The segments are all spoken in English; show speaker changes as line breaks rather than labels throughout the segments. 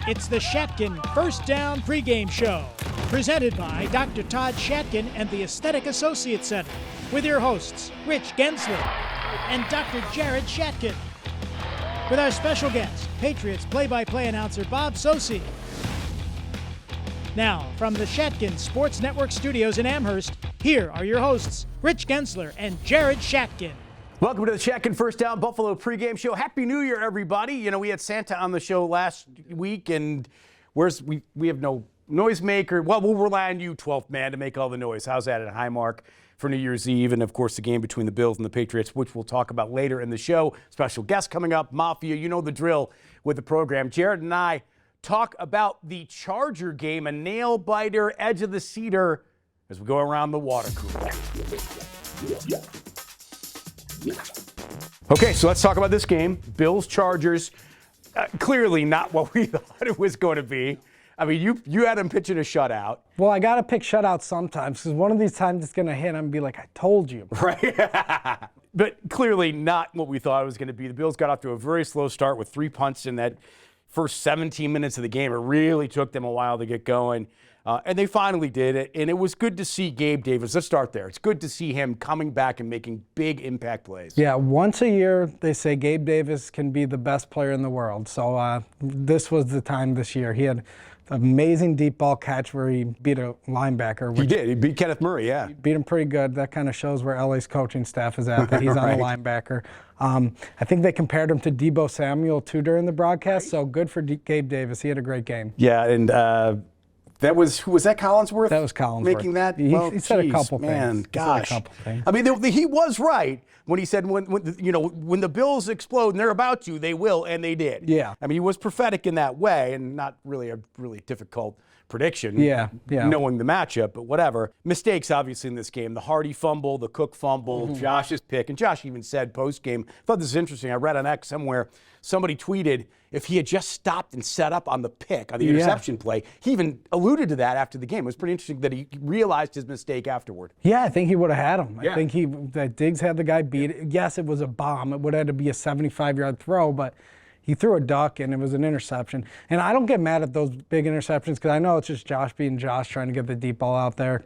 It's the Shatkin First Down Pregame Show, presented by Dr. Todd Shatkin and the Aesthetic Associates Center, with your hosts, Rich Gaenzler and Dr. Jared Shatkin, with our special guest, Patriots play-by-play announcer Bob Socci. Now, from the Shatkin Sports Network studios in Amherst, here are your hosts, Rich Gaenzler and Jared Shatkin.
Welcome to the Shatkin First Down Buffalo pregame show. Happy New Year, everybody. You know, we had Santa on the show last week, and we have no noisemaker. Well, we'll rely on you, 12th man, to make all the noise. How's that at a high mark for New Year's Eve? And, of course, the game between the Bills and the Patriots, which we'll talk about later in the show. Special guest coming up, Mafia. You know the drill with the program. Jared and I talk about the Charger game, a nail-biter, edge of the seater, as we go around the water cooler. Okay, so let's talk about this game. Bills-Chargers, clearly not what we thought it was going to be. I mean, you had them pitching a shutout.
Well, I got to pick shutouts sometimes because one of these times it's going to hit and I'm going to be like, I told you.
Right. But clearly not what we thought it was going to be. The Bills got off to a very slow start with 3 punts in that first 17 minutes of the game. It really took them a while to get going. And they finally did it, and it was good to see Gabe Davis. Let's start there. It's good to see him coming back and making big impact plays.
Yeah, once a year they say Gabe Davis can be the best player in the world. So this was the time this year. He had an amazing deep ball catch where he beat a linebacker.
He did. He beat Kenneth Murray, yeah.
He beat him pretty good. That kind of shows where LA's coaching staff is at, that he's on the linebacker. I think they compared him to Deebo Samuel, too, during the broadcast. So good for Gabe Davis. He had a great game.
Yeah, and was that Collinsworth?
That was Collinsworth.
Making that?
He said a couple
man,
things.
Gosh. I mean, he was right when he said when the Bills explode, and they're about to, they will, and they did.
Yeah.
I mean, he was prophetic in that way, and not really a really difficult prediction.
Yeah.
Knowing the matchup, but whatever. Mistakes, obviously, in this game. The Hardy fumble, the Cook fumble, Josh's pick, and Josh even said post-game, I thought this is interesting. I read on X somewhere, somebody tweeted, if he had just stopped and set up on the pick, on the interception play, he even alluded to that after the game. It was pretty interesting that he realized his mistake afterward.
Yeah, I think he would have had him.
Yeah.
I think that Diggs had the guy beat. Yes, it was a bomb. It would have had to be a 75-yard throw, but he threw a duck, and it was an interception. And I don't get mad at those big interceptions because I know it's just Josh being Josh trying to get the deep ball out there.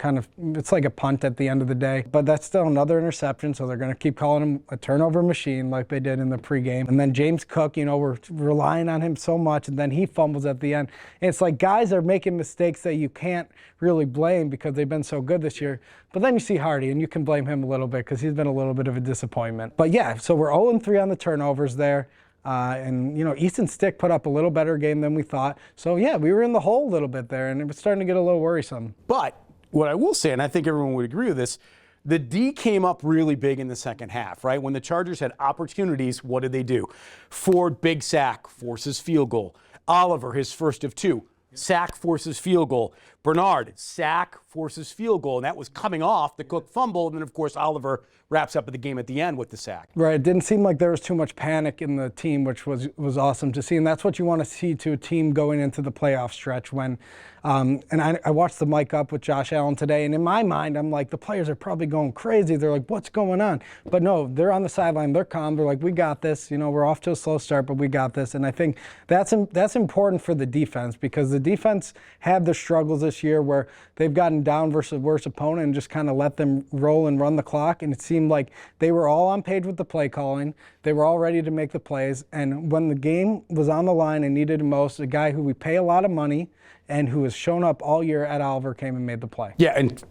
It's like a punt at the end of the day. But that's still another interception, so they're going to keep calling him a turnover machine like they did in the pregame. And then James Cook, we're relying on him so much, and then he fumbles at the end. And it's like guys are making mistakes that you can't really blame because they've been so good this year. But then you see Hardy, and you can blame him a little bit because he's been a little bit of a disappointment. But yeah, so we're 0-3 on the turnovers there. Easton Stick put up a little better game than we thought. So, yeah, we were in the hole a little bit there, and it was starting to get a little worrisome.
But what I will say, and I think everyone would agree with this, the D came up really big in the second half, right? When the Chargers had opportunities, what did they do? Ford, big sack, forces field goal. Oliver, his first of two. Sack, forces field goal. Bernard, sack, forces field goal. And that was coming off the Cook fumble. And then, of course, Oliver wraps up at the game at the end with the sack.
Right. It didn't seem like there was too much panic in the team, which was awesome to see. And that's what you want to see to a team going into the playoff stretch when and I watched the mic up with Josh Allen today, and in my mind, I'm like, the players are probably going crazy. They're like, what's going on? But no, they're on the sideline. They're calm. They're like, we got this. We're off to a slow start, but we got this. And I think that's important for the defense because the defense had their struggles this year where they've gotten down versus a worse opponent and just kind of let them roll and run the clock. And it seemed like they were all on page with the play calling. They were all ready to make the plays. And when the game was on the line and needed it most, a guy who we pay a lot of money and who has shown up all year at Oliver came and made the play.
Yeah, and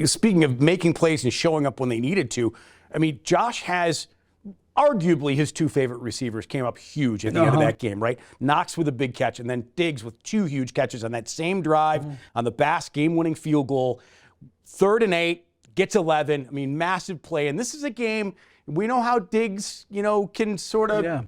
speaking of making plays and showing up when they needed to, I mean, Josh has arguably his two favorite receivers came up huge at the end of that game, right? Knox with a big catch and then Diggs with two huge catches on that same drive on the Bass game-winning field goal. 3rd and 8, gets 11. I mean, massive play. And this is a game, we know how Diggs, can sort of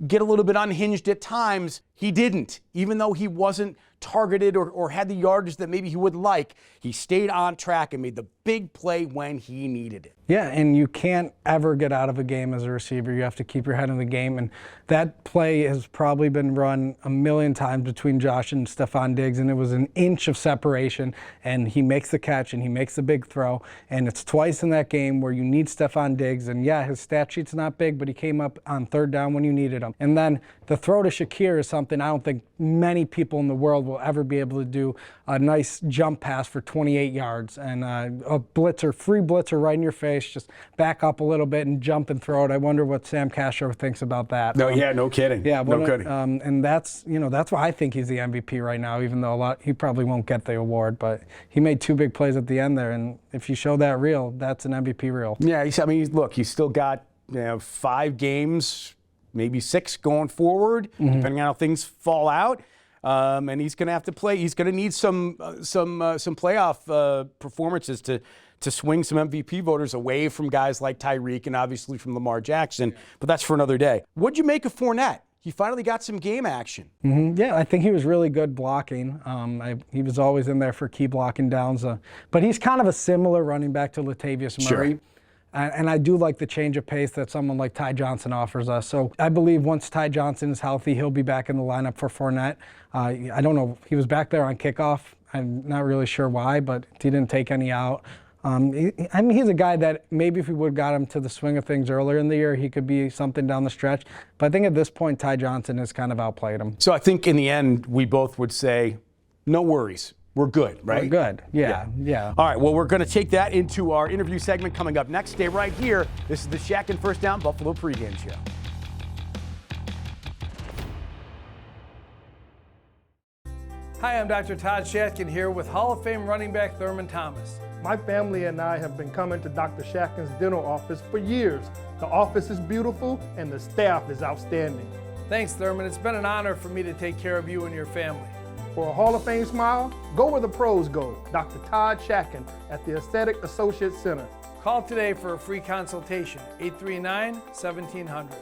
get a little bit unhinged at times. He didn't, even though he wasn't targeted or had the yardage that maybe he would like. He stayed on track and made the big play when he needed it.
Yeah, and you can't ever get out of a game as a receiver. You have to keep your head in the game. And that play has probably been run a million times between Josh and Stefon Diggs, and it was an inch of separation. And he makes the catch and he makes the big throw. And it's twice in that game where you need Stefon Diggs. And yeah, his stat sheet's not big, but he came up on 3rd down when you needed him. And then the throw to Shakir is something something I don't think many people in the world will ever be able to do. A nice jump pass for 28 yards and a blitzer, free blitzer right in your face, just back up a little bit and jump and throw it. I wonder what Sam Castro thinks about that.
No, no kidding.
Yeah,
no kidding.
And that's why I think he's the MVP right now, even though he probably won't get the award, but he made 2 big plays at the end there, and if you show that reel, that's an MVP reel.
Yeah, look, he's still got 5 games, maybe 6 going forward, depending on how things fall out. And he's going to have to play. He's going to need some playoff performances to swing some MVP voters away from guys like Tyreek and obviously from Lamar Jackson. But that's for another day. What'd you make of Fournette? He finally got some game action.
Yeah, I think he was really good blocking. He was always in there for key blocking downs. But he's kind of a similar running back to Latavius Murray. Sure. And I do like the change of pace that someone like Ty Johnson offers us. So I believe once Ty Johnson is healthy, he'll be back in the lineup for Fournette. I don't know. He was back there on kickoff. I'm not really sure why, but he didn't take any out. He's a guy that maybe if we would have got him to the swing of things earlier in the year, he could be something down the stretch. But I think at this point, Ty Johnson has kind of outplayed him.
So I think in the end, we both would say, no worries. We're good, right?
We're good. Yeah.
All right, well, we're going to take that into our interview segment coming up next. Stay right here. This is the Shatkin First Down Buffalo pregame show.
Hi, I'm Dr. Todd Shatkin here with Hall of Fame running back Thurman Thomas.
My family and I have been coming to Dr. Shatkin's dental office for years. The office is beautiful and the staff is outstanding.
Thanks, Thurman. It's been an honor for me to take care of you and your family.
For a Hall of Fame smile, go where the pros go. Dr. Todd Shatkin at the Aesthetic Associates Center.
Call today for a free consultation, 839-1700.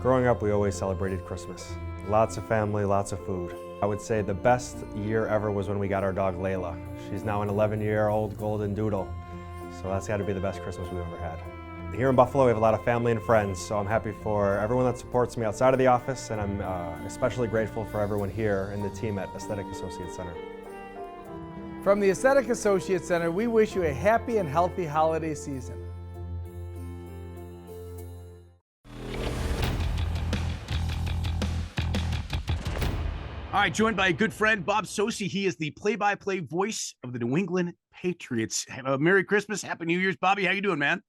Growing up, we always celebrated Christmas. Lots of family, lots of food. I would say the best year ever was when we got our dog Layla. She's now an 11-year-old golden doodle, so that's got to be the best Christmas we've ever had. Here in Buffalo, we have a lot of family and friends, so I'm happy for everyone that supports me outside of the office, and I'm especially grateful for everyone here and the team at Aesthetic Associates Center.
From the Aesthetic Associates Center, we wish you a happy and healthy holiday season.
All right, joined by a good friend, Bob Socci. He is the play-by-play voice of the New England Patriots. Merry Christmas, Happy New Year's. Bobby, how you doing, man?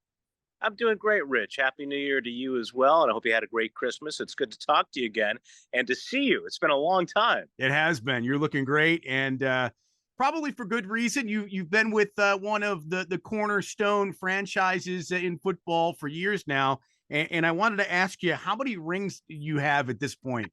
I'm doing great, Rich. Happy New Year to you as well, and I hope you had a great Christmas. It's good to talk to you again and to see you. It's been a long time.
It has been. You're looking great, and probably for good reason. You've been with one of the cornerstone franchises in football for years now, and I wanted to ask you, how many rings do you have at this point?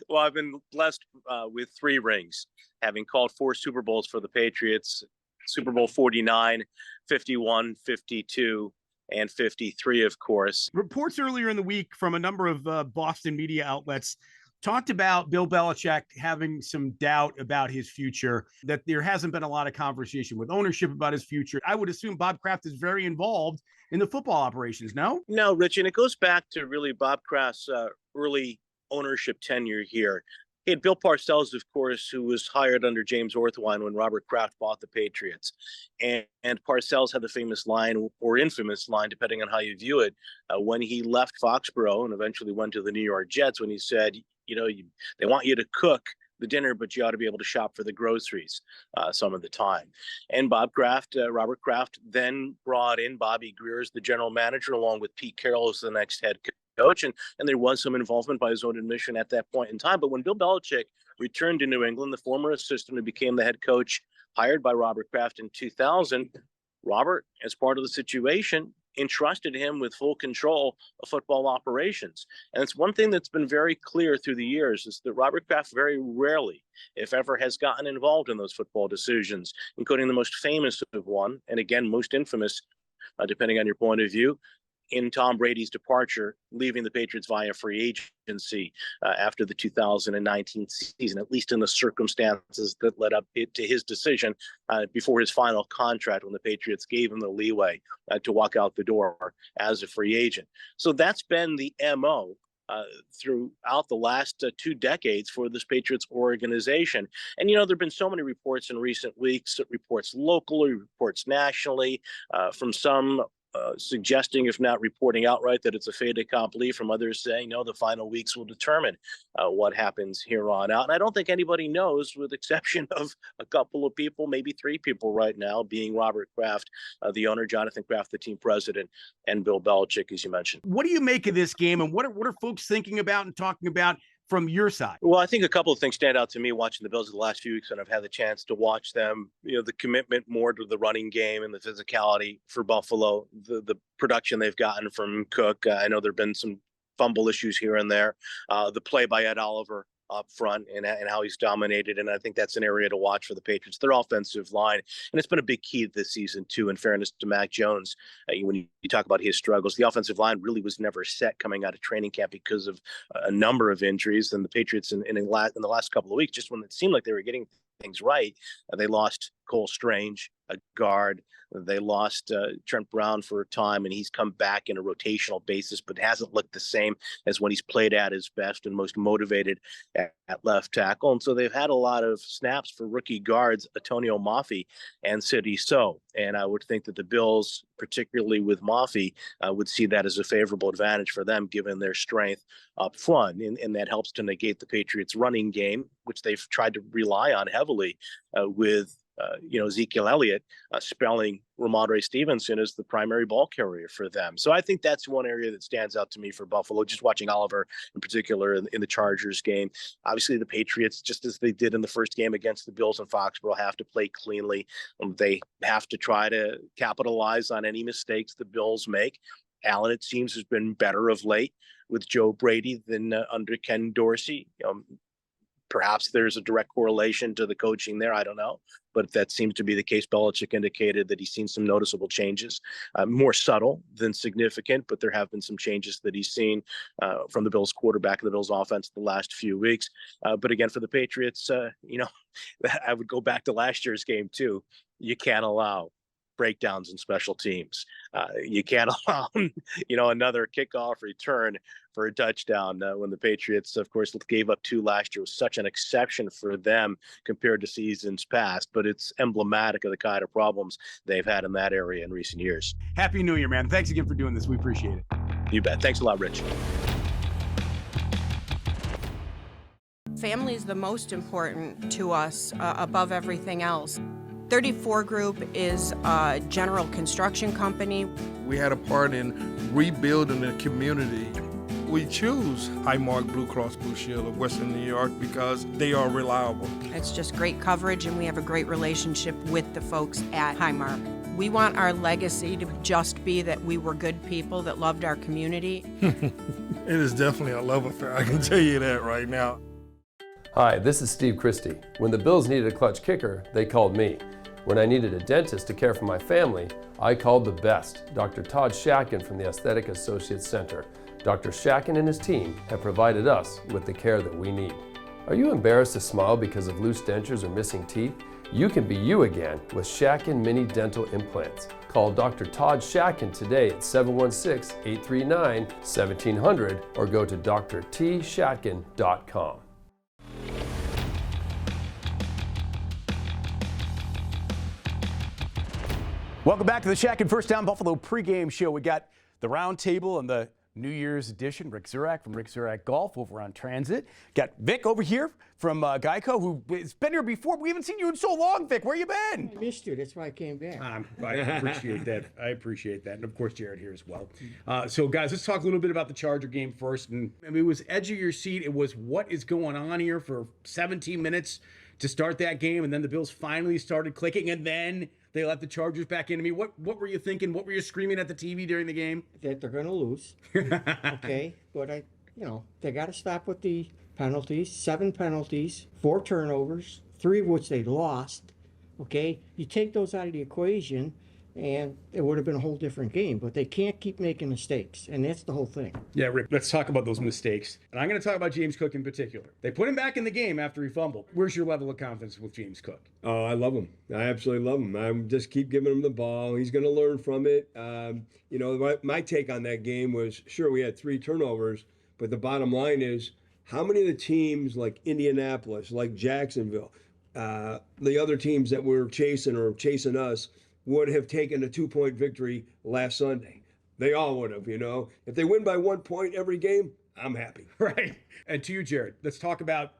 Well, I've been blessed with 3 rings, having called 4 Super Bowls for the Patriots, Super Bowl 49, 51, 52, and 53, of course.
Reports earlier in the week from a number of Boston media outlets talked about Bill Belichick having some doubt about his future, that there hasn't been a lot of conversation with ownership about his future. I would assume Bob Kraft is very involved in the football operations, no?
No, Rich, and it goes back to really Bob Kraft's early ownership tenure here. He had Bill Parcells, of course, who was hired under James Orthwein when Robert Kraft bought the Patriots. And Parcells had the famous line, or infamous line, depending on how you view it, when he left Foxborough and eventually went to the New York Jets, when he said, they want you to cook the dinner, but you ought to be able to shop for the groceries some of the time. And Robert Kraft, then brought in Bobby Greer as the general manager, along with Pete Carroll as the next head coach. And there was some involvement by his own admission at that point in time. But when Bill Belichick returned to New England, the former assistant who became the head coach, hired by Robert Kraft in 2000, Robert, as part of the situation, entrusted him with full control of football operations. And it's one thing that's been very clear through the years is that Robert Kraft very rarely, if ever, has gotten involved in those football decisions, including the most famous of one, and again, most infamous, depending on your point of view, in Tom Brady's departure, leaving the Patriots via free agency after the 2019 season, at least in the circumstances that led up to his decision before his final contract, when the Patriots gave him the leeway to walk out the door as a free agent. So that's been the MO throughout the last 2 decades for this Patriots organization. And, there have been so many reports in recent weeks, reports locally, reports nationally, from some suggesting, if not reporting outright, that it's a fait accompli, from others saying, no, the final weeks will determine what happens here on out. And I don't think anybody knows, with exception of a couple of people, maybe 3 people right now, being Robert Kraft, the owner, Jonathan Kraft, the team president, and Bill Belichick, as you mentioned.
What do you make of this game, and what are folks thinking about and talking about from your side?
Well, I think a couple of things stand out to me watching the Bills the last few weeks, and I've had the chance to watch them. The commitment more to the running game and the physicality for Buffalo, the production they've gotten from Cook. I know there have been some fumble issues here and there. The play by Ed Oliver up front and how he's dominated. And I think that's an area to watch for the Patriots, their offensive line. And it's been a big key this season, too, in fairness to Mac Jones. When you talk about his struggles, the offensive line really was never set coming out of training camp because of a number of injuries. And the Patriots in the last couple of weeks, just when it seemed like they were getting things right, they lost Cole Strange, a guard. They lost Trent Brown for a time, and he's come back in a rotational basis, but hasn't looked the same as when he's played at his best and most motivated at left tackle. And so they've had a lot of snaps for rookie guards, Antonio Mafi and Sidney So. And I would think that the Bills, particularly with Mafi, would see that as a favorable advantage for them, given their strength up front. And that helps to negate the Patriots' running game, which they've tried to rely on heavily with Ezekiel Elliott spelling Ramondre Stevenson as the primary ball carrier for them. So I think that's one area that stands out to me for Buffalo, just watching Oliver in particular in the Chargers game. Obviously, the Patriots, just as they did in the first game against the Bills in Foxborough, have to play cleanly. They have to try to capitalize on any mistakes the Bills make. Allen, it seems, has been better of late with Joe Brady than under Ken Dorsey. Perhaps there's a direct correlation to the coaching there. I don't know, but that seems to be the case. Belichick indicated that he's seen some noticeable changes, more subtle than significant, but there have been some changes that he's seen from the Bills quarterback and the Bills offense the last few weeks. But again, for the Patriots, I would go back to last year's game too. You can't allow breakdowns in special teams. You can't allow, another kickoff return for a touchdown when the Patriots, of course, gave up 2 last year. It was such an exception for them compared to seasons past, but it's emblematic of the kind of problems they've had in that area in recent years.
Happy New Year, man. Thanks again for doing this. We appreciate it.
You bet. Thanks a lot, Rich.
Family is the most important to us above everything else. 34 Group is a general construction company.
We had a part in rebuilding the community. We choose Highmark Blue Cross Blue Shield of Western New York because they are reliable.
It's just great coverage, and we have a great relationship with the folks at Highmark. We want our legacy to just be that we were good people that loved our community.
It is definitely a love affair, I can tell you that right now.
Hi, this is Steve Christie. When the Bills needed a clutch kicker, they called me. When I needed a dentist to care for my family, I called the best, Dr. Todd Shatkin from the Aesthetic Associates Center. Dr. Shatkin and his team have provided us with the care that we need. Are you embarrassed to smile because of loose dentures or missing teeth? You can be you again with Shatkin Mini Dental Implants. Call Dr. Todd Shatkin today at 716-839-1700 or go to drtshatkin.com.
Welcome back to the Shatkin First Down Buffalo pregame show. We got the round table and the New Year's edition. Rick Zurak from Rick Zurak Golf over on Transit. Got Vic over here from Geico, who has been here before. We haven't seen you in so long, Vic. Where you been?
I missed you. That's why I came back.
I appreciate that. And of course, Jared here as well. So, guys, let's talk a little bit about the Charger game first. And it was edge of your seat. It was what is going on here for 17 minutes to start that game, and then the Bills finally started clicking, and then they let the Chargers back in. I mean, what were you thinking? What were you screaming at the TV during the game?
That they're going to lose. Okay, but they got to stop with the penalties. 7 penalties, 4 turnovers, 3 of which they lost. Okay, you take those out of the equation, and it would have been a whole different game. But they can't keep making mistakes, and that's the whole thing.
Yeah, Rick, let's talk about those mistakes. And I'm going to talk about James Cook in particular. They put him back in the game after he fumbled. Where's your level of confidence with James Cook?
Oh, I love him. I absolutely love him. I just keep giving him the ball. He's going to learn from it. My take on that game was, sure, we had 3 turnovers, But the bottom line is, how many of the teams like Indianapolis, like Jacksonville, the other teams that we're chasing or chasing us would have taken a 2-point victory last Sunday? They all would have, If they win by 1 point every game, I'm happy.
Right. And to you, Jared, let's talk about,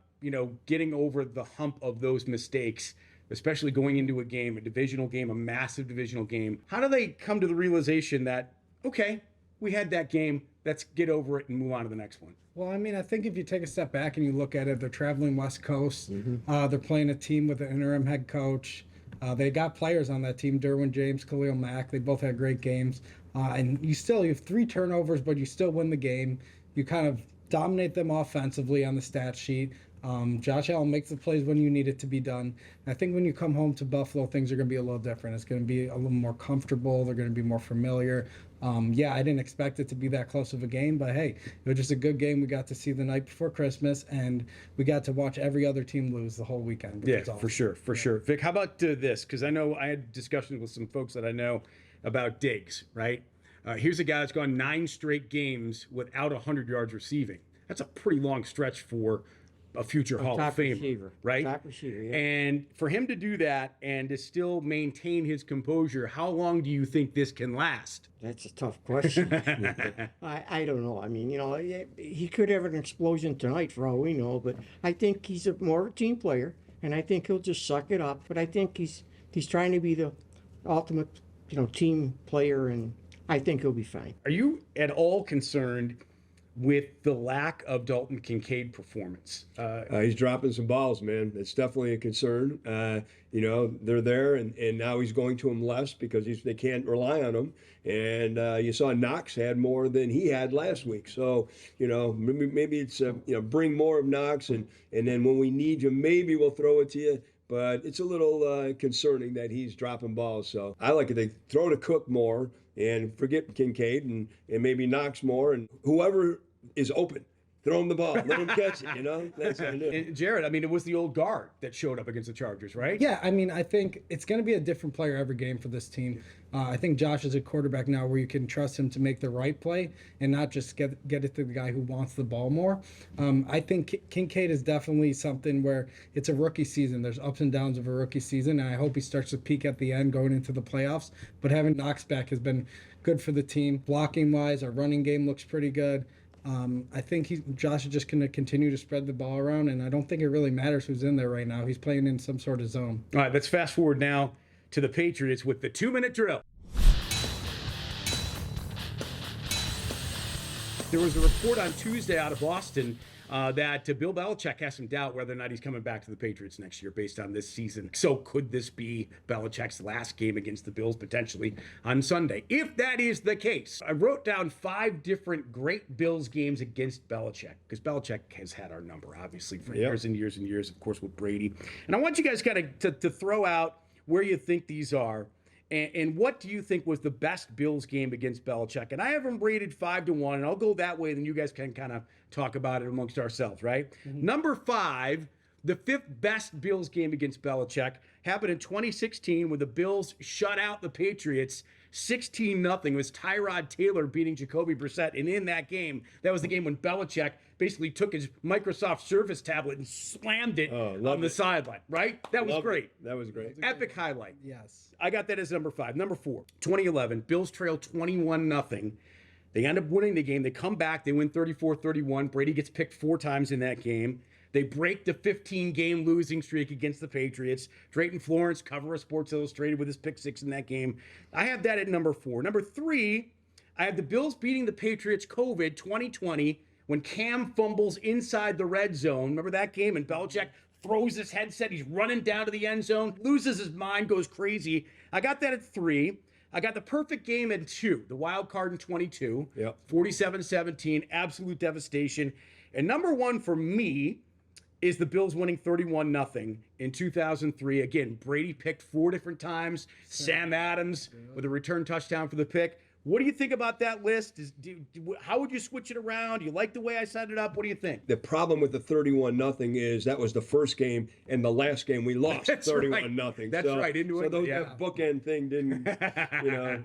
getting over the hump of those mistakes, especially going into a game, a divisional game, a massive divisional game. How do they come to the realization that, okay, we had that game, let's get over it and move on to the next one?
Well, I mean, I think if you take a step back and you look at it, they're traveling West Coast. They're playing a team with an interim head coach. They got players on that team, Derwin James, Khalil Mack. They both had great games. And you have 3 turnovers, but you still win the game. You kind of dominate them offensively on the stat sheet. Josh Allen makes the plays when you need it to be done. And I think when you come home to Buffalo, things are going to be a little different. It's going to be a little more comfortable. They're going to be more familiar. I didn't expect it to be that close of a game, but hey, it was just a good game we got to see the night before Christmas, and we got to watch every other team lose the whole weekend.
Yeah, for sure. Vic, how about this? Because I know I had discussions with some folks that I know about Diggs, right? Here's a guy that's gone 9 straight games without 100 yards receiving. That's a pretty long stretch for a future Hall of Famer,
receiver.
right?
Top receiver, yeah.
And for him to do that and to still maintain his composure, how long do you think this can last?
That's a tough question. I don't know. I mean, he could have an explosion tonight for all we know, but I think he's more of a team player, and I think he'll just suck it up. But I think he's trying to be the ultimate, team player, and I think he'll be fine.
Are you at all concerned with the lack of Dalton Kincaid performance?
He's dropping some balls, man. It's definitely a concern. They're there, and now he's going to them less because they can't rely on him. And you saw Knox had more than he had last week. So, maybe it's, bring more of Knox, and then when we need you, maybe we'll throw it to you. But it's a little concerning that he's dropping balls. So I like it. They throw to Cook more and forget Kincaid and maybe Knox more, and whoever is open, throw him the ball, let him catch it, That's what I do.
And Jared, I mean, it was the old guard that showed up against the Chargers, right?
Yeah, I mean, I think it's going to be a different player every game for this team. I think Josh is a quarterback now where you can trust him to make the right play and not just get it to the guy who wants the ball more. I think Kincaid is definitely something where it's a rookie season. There's ups and downs of a rookie season, and I hope he starts to peak at the end going into the playoffs. But having Knox back has been good for the team. Blocking-wise, our running game looks pretty good. I think Josh is just going to continue to spread the ball around, and I don't think it really matters who's in there right now. He's playing in some sort of zone.
All right, let's fast forward now to the Patriots with the 2-minute drill. There was a report on Tuesday out of Boston that Bill Belichick has some doubt whether or not he's coming back to the Patriots next year based on this season. So could this be Belichick's last game against the Bills potentially on Sunday? If that is the case, I wrote down 5 different great Bills games against Belichick, because Belichick has had our number, obviously, for years and years and years, of course, with Brady. And I want you guys kind of to throw out where you think these are. And what do you think was the best Bills game against Belichick? And I have them rated 5-1, and I'll go that way, then you guys can kind of talk about it amongst ourselves, right? Number 5, the 5th best Bills game against Belichick happened in 2016 when the Bills shut out the Patriots 16-0. It was Tyrod Taylor beating Jacoby Brissett. And in that game, that was the game when Belichick basically took his Microsoft Surface tablet and slammed it on the sideline, right? That was great.
That was great.
Epic highlight.
Yes.
I got that as number 5. Number 4, 2011, Bills trail 21-0. They end up winning the game. They come back. They win 34-31. Brady gets picked 4 times in that game. They break the 15-game losing streak against the Patriots. Drayton Florence, cover of Sports Illustrated, with his pick 6 in that game. I have that at number 4. Number 3, I have the Bills beating the Patriots COVID 2020 when Cam fumbles inside the red zone. Remember that game? And Belichick throws his headset. He's running down to the end zone, loses his mind, goes crazy. I got that at 3. I got the perfect game at 2, the wild card in 22. 47-17, absolute devastation. And number 1 for me is the Bills winning 31-0 in 2003. Again, Brady picked 4 different times. Sam Adams with a return touchdown for the pick. What do you think about that list? How would you switch it around? Do you like the way I set it up? What do you think?
The problem with the 31-0 is that was the first game, and the last game we lost 31-0.
That's right.
So that bookend thing didn't,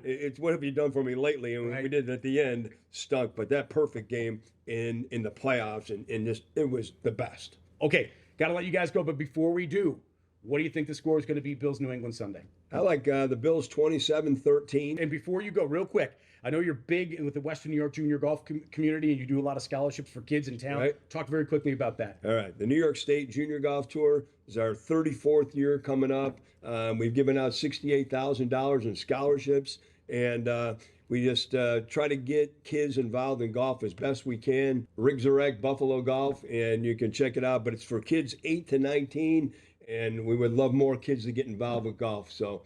it's what have you done for me lately? And we did it at the end, stunk. But that perfect game in the playoffs, and just it was the best.
Okay, got to let you guys go. But before we do, what do you think the score is going to be Bills New England Sunday?
I like the Bills 27-13.
And before you go, real quick, I know you're big with the Western New York junior golf community and you do a lot of scholarships for kids in town.
Right.
Talk very quickly about that.
All right. The New York State Junior Golf Tour is our 34th year coming up. We've given out $68,000 in scholarships, and we just try to get kids involved in golf as best we can. Rigs are Rec, Buffalo Golf, and you can check it out. But it's for kids 8 to 19, and we would love more kids to get involved with golf. So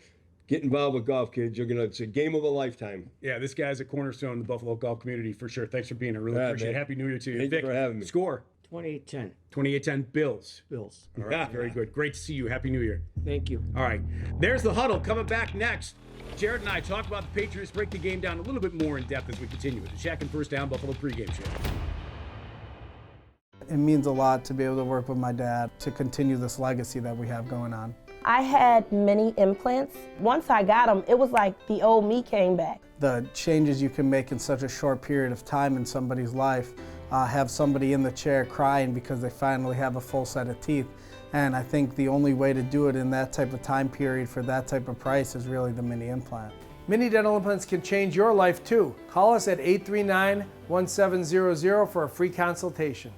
get involved with golf, kids. It's a game of a lifetime.
Yeah, this guy's a cornerstone of the Buffalo golf community for sure. Thanks for being here. Really appreciate it. Happy New Year to you.
Thank you for having me.
Score.
28-10.
28-10 Bills.
Bills.
All right, very good. Great to see you. Happy New Year.
Thank you.
All right, there's the huddle. Coming back next, Jared and I talk about the Patriots, break the game down a little bit more in depth as we continue with the Shatkin First Down Buffalo pregame show.
It means a lot to be able to work with my dad to continue this legacy that we have going on.
I had many implants. Once I got them, it was like the old me came back.
The changes you can make in such a short period of time in somebody's life, have somebody in the chair crying because they finally have a full set of teeth. And I think the only way to do it in that type of time period for that type of price is really the mini implant.
Mini dental implants can change your life too. Call us at 839-1700 for a free consultation.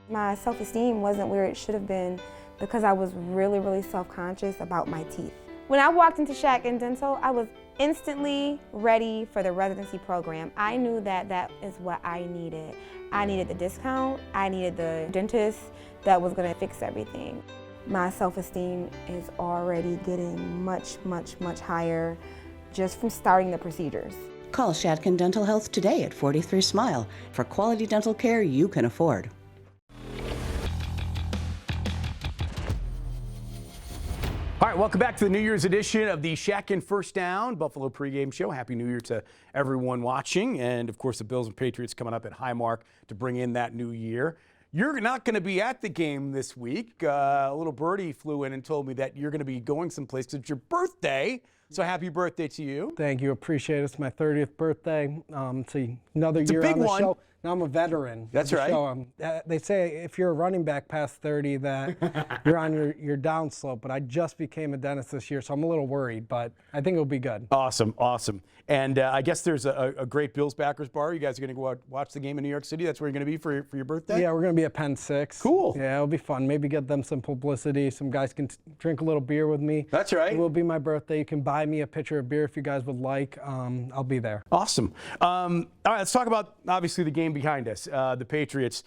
My self-esteem wasn't where it should have been because I was really, really self-conscious about my teeth. When I walked into Shatkin Dental, I was instantly ready for the residency program. I knew that that is what I needed. I needed the discount, I needed the dentist that was gonna fix everything. My self-esteem is already getting much, much, much higher just from starting the procedures.
Call Shatkin Dental Health today at 43 Smile for quality dental care you can afford.
All right, welcome back to the New Year's edition of the Shatkin First Down Buffalo pregame show. Happy New Year to everyone watching. And, of course, the Bills and Patriots coming up at Highmark to bring in that new year. You're not going to be at the game this week. A little birdie flew in and told me that you're going to be going someplace because it's your birthday. So happy birthday to you.
Thank you. Appreciate it. It's my 30th birthday. It's another year on the show. Now I'm a veteran.
That's right.
They say if you're a running back past 30 that you're on your downslope, but I just became a dentist this year, so I'm a little worried, but I think it'll be good.
Awesome, awesome. And I guess there's a great Bills backers bar. You guys are going to go out watch the game in New York City. That's where you're going to be for your birthday?
Yeah, we're going to be at Penn 6.
Cool.
Yeah, it'll be fun. Maybe get them some publicity. Some guys can drink a little beer with me.
That's right.
It will be my birthday. You can buy me a pitcher of beer if you guys would like. I'll be there.
Awesome. All right, let's talk about, obviously, the game behind us, the Patriots.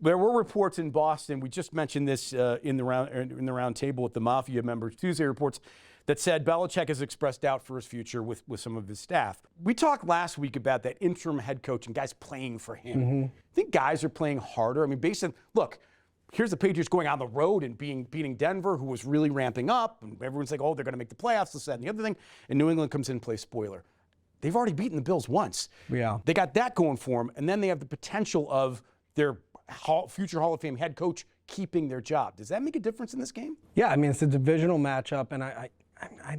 There were reports in Boston. We just mentioned this in the round table with the Mafia members. Tuesday reports that said Belichick has expressed doubt for his future with some of his staff. We talked last week about that interim head coach and guys playing for him.
Mm-hmm.
I think guys are playing harder. I mean, based on, look, here's the Patriots going on the road and beating Denver, who was really ramping up, and everyone's like, oh, they're going to make the playoffs, this, that, and the other thing, and New England comes in and plays spoiler. They've already beaten the Bills once.
Yeah.
They got that going for them, and then they have the potential of their future Hall of Fame head coach keeping their job. Does that make a difference in this game?
Yeah, I mean, it's a divisional matchup, and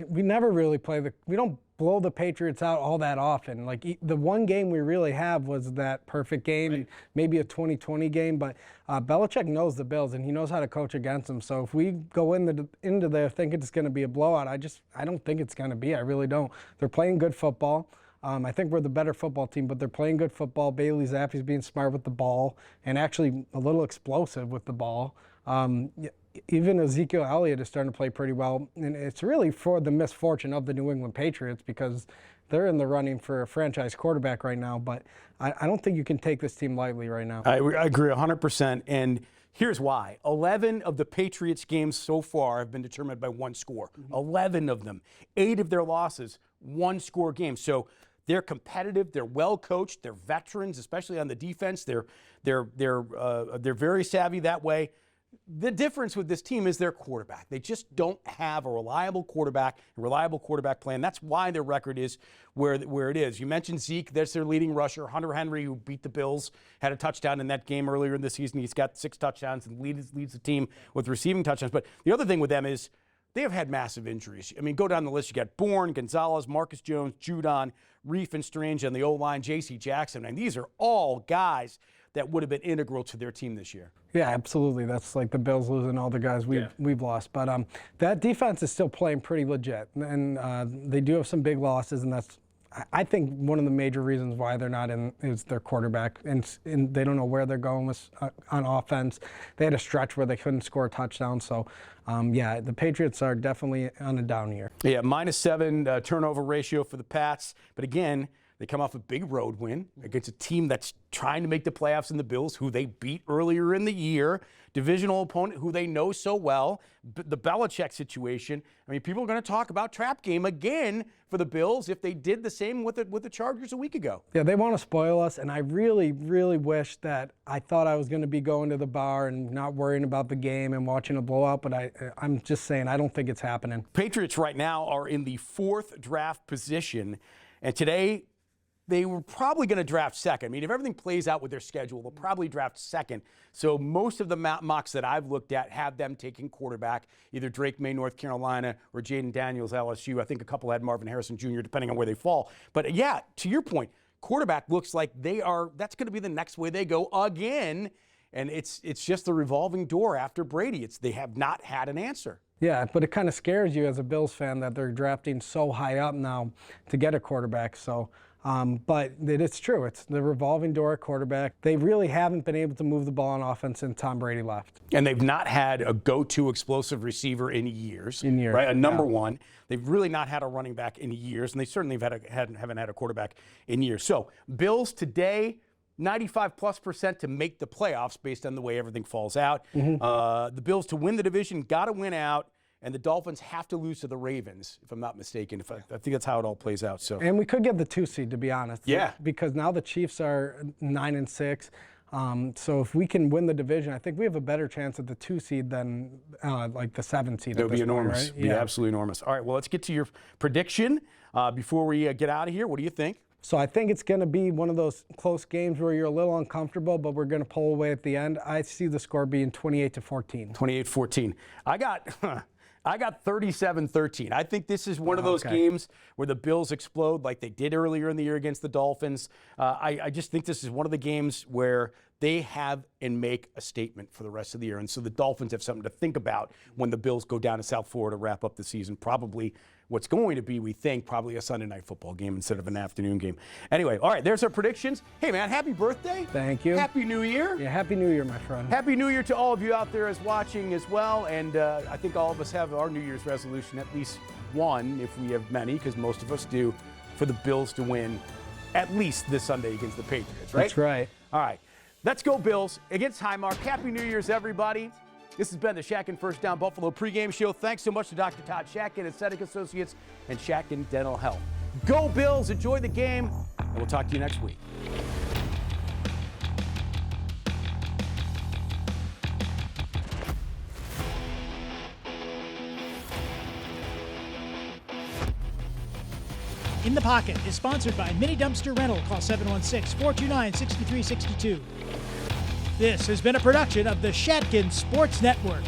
we never really we don't blow the Patriots out all that often. Like the one game we really have was that perfect game, right. Maybe a 2020 game, but Belichick knows the Bills and he knows how to coach against them. So if we go into there thinking it's going to be a blowout, I don't think it's going to be. I really don't. They're playing good football. I think we're the better football team, but they're playing good football. Bailey Zappi's being smart with the ball and actually a little explosive with the ball. Even Ezekiel Elliott is starting to play pretty well, and it's really for the misfortune of the New England Patriots because they're in the running for a franchise quarterback right now, but I don't think you can take this team lightly right now.
I agree 100%, and here's why. 11 of the Patriots games so far have been determined by one score. 11 of them. 8 of their losses, one-score games. So they're competitive, they're well-coached, they're veterans, especially on the defense. They're very savvy that way. The difference with this team is their quarterback. They just don't have a reliable quarterback, a reliable quarterback plan. That's why their record is where it is. You mentioned Zeke. That's their leading rusher. Hunter Henry, who beat the Bills, had a touchdown in that game earlier in the season. He's got 6 touchdowns and leads the team with receiving touchdowns. But the other thing with them is they have had massive injuries. I mean, go down the list. You got Bourne, Gonzalez, Marcus Jones, Judon, Reef, and Strange on the O-line, J.C. Jackson. And these are all guys that would have been integral to their team this year.
Yeah, absolutely. That's like the Bills losing all the guys we've lost. But that defense is still playing pretty legit. And they do have some big losses, and that's, I think, one of the major reasons why they're not in is their quarterback. And they don't know where they're going with, on offense. They had a stretch where they couldn't score a touchdown. So, yeah, the Patriots are definitely on a down year.
Yeah, -7 turnover ratio for the Pats. But again, they come off a big road win against a team that's trying to make the playoffs in the Bills, who they beat earlier in the year, divisional opponent who they know so well, the Belichick situation. I mean, people are going to talk about trap game again for the Bills if they did the same with the Chargers a week ago.
Yeah, they want to spoil us, and I really, really wish that I thought I was going to be going to the bar and not worrying about the game and watching a blowout, but I'm just saying I don't think it's happening.
Patriots right now are in the 4th draft position, and today they were probably going to draft second. I mean, if everything plays out with their schedule, they'll probably draft second. So most of the mocks that I've looked at have them taking quarterback, either Drake May, North Carolina, or Jaden Daniels, LSU. I think a couple had Marvin Harrison Jr., depending on where they fall. But yeah, to your point, quarterback looks like that's going to be the next way they go again. And it's just the revolving door after Brady. They have not had an answer.
Yeah, but it kind of scares you as a Bills fan that they're drafting so high up now to get a quarterback. So, but it's true. It's the revolving door at quarterback. They really haven't been able to move the ball on offense since Tom Brady left.
And they've not had a go-to explosive receiver in years. Right? A number one. They've really not had a running back in years, and they certainly haven't had a quarterback in years. So, Bills today, 95+% to make the playoffs based on the way everything falls out. The Bills to win the division, got to win out, and the Dolphins have to lose to the Ravens, if I'm not mistaken. I think that's how it all plays out. So,
and we could get the 2 seed, to be honest.
Yeah.
Because now the Chiefs are 9-6. So if we can win the division, I think we have a better chance at the 2 seed than like the 7 seed.
That would be enormous.
Point, right?
Be absolutely enormous. All right, well, let's get to your prediction before we get out of here. What do you think?
So I think it's going to be one of those close games where you're a little uncomfortable, but we're going to pull away at the end. I see the score being 28-14.
28-14. I got 37-13. I think this is one of those games where the Bills explode like they did earlier in the year against the Dolphins. I just think this is one of the games where they have and make a statement for the rest of the year. And so the Dolphins have something to think about when the Bills go down to South Florida to wrap up the season. Probably what's going to be, we think, probably a Sunday night football game instead of an afternoon game. Anyway, all right, there's our predictions. Hey, man, happy birthday.
Thank you.
Happy New Year.
Yeah, Happy New Year, my friend.
Happy New Year to all of you out there as watching as well. And I think all of us have our New Year's resolution, at least one, if we have many, because most of us do, for the Bills to win at least this Sunday against the Patriots, right?
That's right.
All right. Let's go Bills against Highmark. Happy New Year's, everybody. This has been the Shatkin First Down Buffalo pregame show. Thanks so much to Dr. Todd Shatkin, Aesthetic Associates, and Shatkin Dental Health. Go Bills. Enjoy the game, and we'll talk to you next week.
In the Pocket is sponsored by Mini Dumpster Rental. Call 716-429-6362. This has been a production of the Shatkin Sports Network.